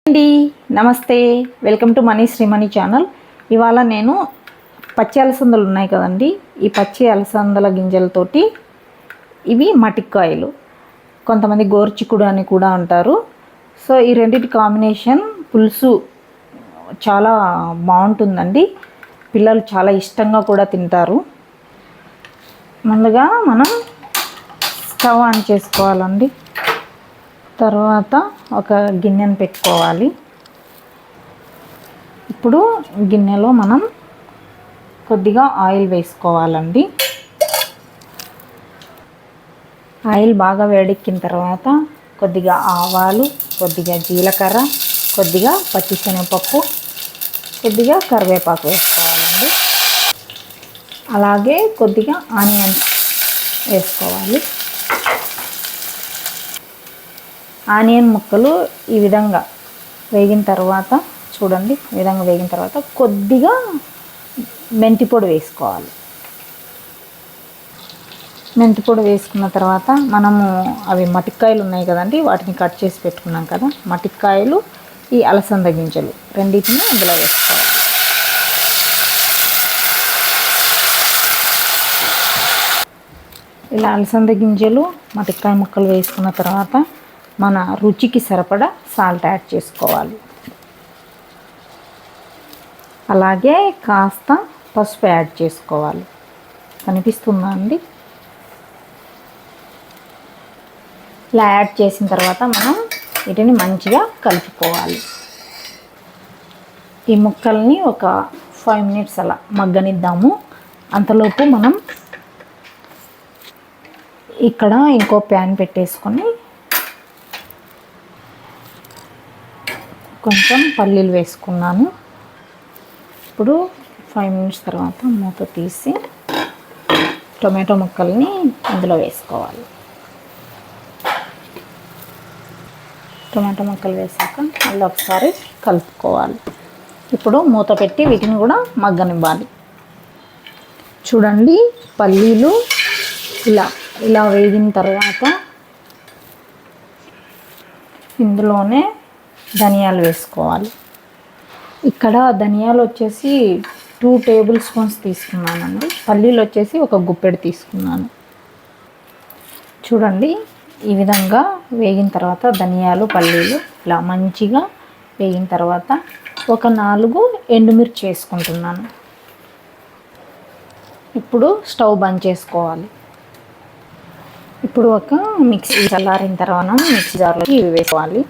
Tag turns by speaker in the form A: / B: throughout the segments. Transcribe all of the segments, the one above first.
A: అండి నమస్తే, welcome to money Shreemani channel. ఇవాళ నేను పచ్చి అలసందలు ఉన్నాయి కదండి, ఈ పచ్చి అలసందల గింజలతోటి ఇవి మటిక్కాయలు, కొంతమంది గోర్చికుడు అని కూడా అంటారు. సో ఈ రెండింటి కాంబినేషన్ పులుసు చాలా బాగుంటుందండి, పిల్లలు చాలా ఇష్టంగా కూడా తింటారు. ముందుగా మనం స్టవ్ ఆన్ చేసుకోవాలండి. తర్వాత ఒక గిన్నెను పెట్టుకోవాలి. ఇప్పుడు గిన్నెలో మనం కొద్దిగా ఆయిల్ వేసుకోవాలండి. ఆయిల్ బాగా వేడెక్కిన తర్వాత కొద్దిగా ఆవాలు, కొద్దిగా జీలకర్ర, కొద్దిగా పచ్చిశనగపప్పు, కొద్దిగా కరివేపాకు వేసుకోవాలండి. అలాగే కొద్దిగా ఆనియన్స్ వేసుకోవాలి. ఆనియన్ ముక్కలు ఈ విధంగా వేగిన తర్వాత చూడండి, ఈ విధంగా వేగిన తర్వాత కొద్దిగా మెంతి పొడి వేసుకోవాలి. మెంతి పొడి వేసుకున్న తర్వాత మనము అవి మటిక్కాయలు ఉన్నాయి కదండి, వాటిని కట్ చేసి పెట్టుకున్నాం కదా, మటిక్కాయలు, ఈ అలసంద గింజలు రెండింటిని ఇందులో వేసుకోవాలి. ఇలా అలసంద గింజలు, మటిక్కాయ ముక్కలు వేసుకున్న తర్వాత మన రుచికి సరిపడా సాల్ట్ యాడ్ చేసుకోవాలి. అలాగే కాస్త పసుపు యాడ్ చేసుకోవాలి. కనిపిస్తుందా అండి? ఇలా యాడ్ చేసిన తర్వాత మనం వీటిని మంచిగా కలుపుకోవాలి. ఈ ముక్కల్ని ఒక 5 minutes అలా మగ్గనిద్దాము. అంతలోపు మనం ఇక్కడ ఇంకో ప్యాన్ పెట్టేసుకొని కొంచెం పల్లీలు వేసుకున్నాను. ఇప్పుడు 5 minutes తర్వాత మూత తీసి టొమాటో ముక్కల్ని ఇందులో వేసుకోవాలి. టొమాటో ముక్కలు వేసాక మళ్ళీ ఒకసారి కలుపుకోవాలి. ఇప్పుడు మూత పెట్టి వీటిని కూడా మగ్గనివ్వాలి. చూడండి, పల్లీలు ఇలా వేగిన తర్వాత ఇందులోనే ధనియాలు వేసుకోవాలి. ఇక్కడ ధనియాలు వచ్చేసి 2 tablespoons తీసుకున్నానండి. పల్లీలు వచ్చేసి ఒక గుప్పెడు తీసుకున్నాను. చూడండి, ఈ విధంగా వేగిన తర్వాత ధనియాలు, పల్లీలు ఇలా మంచిగా వేగిన తర్వాత ఒక 4 ఎండుమిర్చి వేసుకుంటున్నాను. ఇప్పుడు స్టవ్ బంద్ చేసుకోవాలి. ఇప్పుడు ఒక మిక్సీ చల్లారిన తర్వాత మిక్సీ జార్లోకి ఇవి వేసుకోవాలి.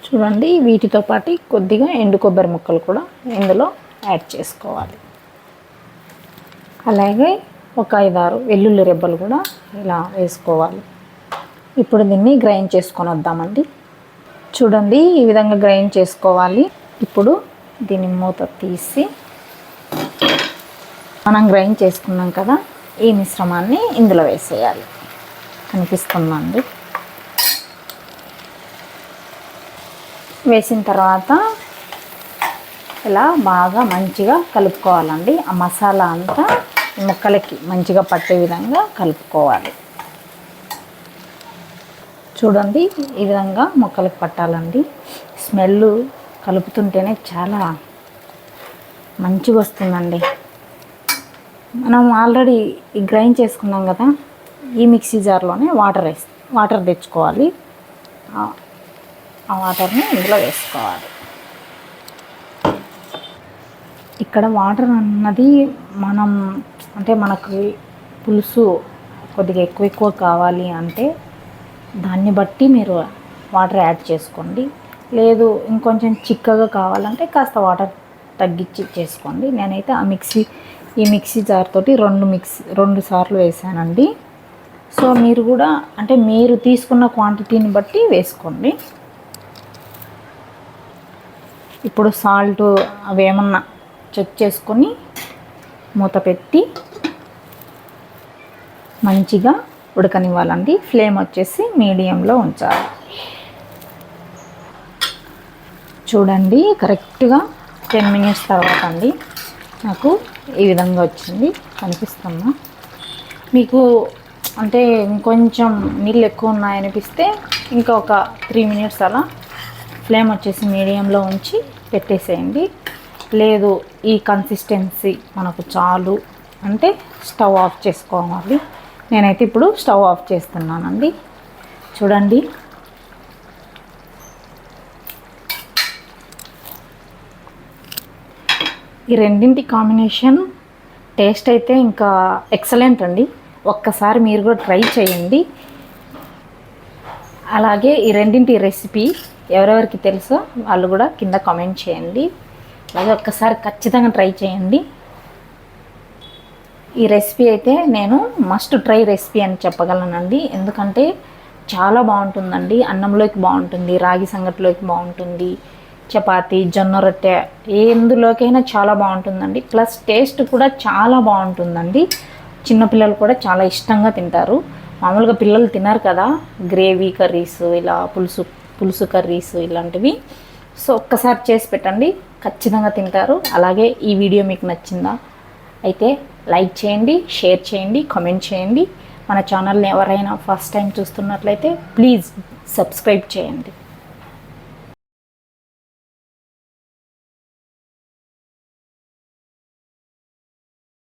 A: చూడండి, వీటితో పాటు కొద్దిగా ఎండు కొబ్బరి ముక్కలు కూడా ఇందులో యాడ్ చేసుకోవాలి. అలాగే ఒక 5-6 వెల్లుల్లి రెబ్బలు కూడా ఇలా వేసుకోవాలి. ఇప్పుడు దీన్ని గ్రైండ్ చేసుకొని వద్దామండి. చూడండి, ఈ విధంగా గ్రైండ్ చేసుకోవాలి. ఇప్పుడు దీన్ని మూత తీసి మనం గ్రైండ్ చేసుకున్నాం కదా, ఈ మిశ్రమాన్ని ఇందులో వేసేయాలి. కనిపిస్తుందండి. వేసిన తర్వాత ఇలా బాగా మంచిగా కలుపుకోవాలండి. ఆ మసాలా అంతా ముక్కలకి మంచిగా పట్టే విధంగా కలుపుకోవాలి. చూడండి, ఈ విధంగా ముక్కలకి పట్టాలండి. స్మెల్ కలుపుతుంటేనే చాలా మంచిగా వస్తుందండి. మనం ఆల్రెడీ గ్రైండ్ చేసుకున్నాం కదా, ఈ మిక్సీ జార్లోనే వాటర్ తెచ్చుకోవాలి. ఆ వాటర్ని ఇందులో వేసుకోవాలి. ఇక్కడ వాటర్ అన్నది మనం అంటే మనకు పులుసు కొద్దిగా ఎక్కువ కావాలి అంటే దాన్ని బట్టి మీరు వాటర్ యాడ్ చేసుకోండి. లేదు ఇంకొంచెం చిక్కగా కావాలంటే కాస్త వాటర్ తగ్గించి చేసుకోండి. నేనైతే ఈ మిక్సీ జార్ తోటి 2 సార్లు వేసానండి. సో మీరు కూడా అంటే మీరు తీసుకున్న క్వాంటిటీని బట్టి వేసుకోండి. ఇప్పుడు సాల్ట్ అవి ఏమన్నా చెక్ చేసుకొని మూత పెట్టి మంచిగా ఉడకనివ్వాలండి. ఫ్లేమ్ వచ్చేసి మీడియంలో ఉంచాలి. చూడండి, కరెక్ట్గా 10 minutes తర్వాత అండి నాకు ఈ విధంగా వచ్చింది. కనిపిస్తున్నా మీకు అంటే ఇంకొంచెం నీళ్ళు ఎక్కువ ఉన్నాయనిపిస్తే ఇంకా ఒక 3 minutes అలా ఫ్లేమ్ వచ్చేసి మీడియంలో ఉంచి పెట్టేసేయండి. లేదు ఈ కన్సిస్టెన్సీ మనకు చాలు అంటే స్టవ్ ఆఫ్ చేసుకోవాలి. నేనైతే ఇప్పుడు స్టవ్ ఆఫ్ చేస్తున్నానండి. చూడండి, ఈ రెండింటి కాంబినేషన్ టేస్ట్ అయితే ఇంకా ఎక్సలెంట్ అండి. ఒక్కసారి మీరు కూడా ట్రై చేయండి. అలాగే ఈ రెండింటి రెసిపీ ఎవరెవరికి తెలుసో వాళ్ళు కూడా కింద కామెంట్ చేయండి. అలాగే ఒక్కసారి ఖచ్చితంగా ట్రై చేయండి. ఈ రెసిపీ అయితే నేను మస్ట్ ట్రై రెసిపీ అని చెప్పగలనండి. ఎందుకంటే చాలా బాగుంటుందండి. అన్నంలోకి బాగుంటుంది, రాగి సంగటిలోకి బాగుంటుంది, చపాతి, జొన్న రొట్టె ఎందులోకైనా చాలా బాగుంటుందండి. ప్లస్ టేస్ట్ కూడా చాలా బాగుంటుందండి. చిన్నపిల్లలు కూడా చాలా ఇష్టంగా తింటారు. మామూలుగా పిల్లలు తినరు కదా గ్రేవీ కర్రీస్, ఇలా పులుసు కర్రీస్ ఇలాంటివి. సో ఒక్కసారి చేసి పెట్టండి, ఖచ్చితంగా తింటారు. అలాగే ఈ వీడియో మీకు నచ్చిందా అయితే లైక్ చేయండి, షేర్ చేయండి, కామెంట్ చేయండి. మన ఛానల్ని ఎవరైనా ఫస్ట్ టైం చూస్తున్నట్లయితే ప్లీజ్ సబ్స్క్రైబ్ చేయండి.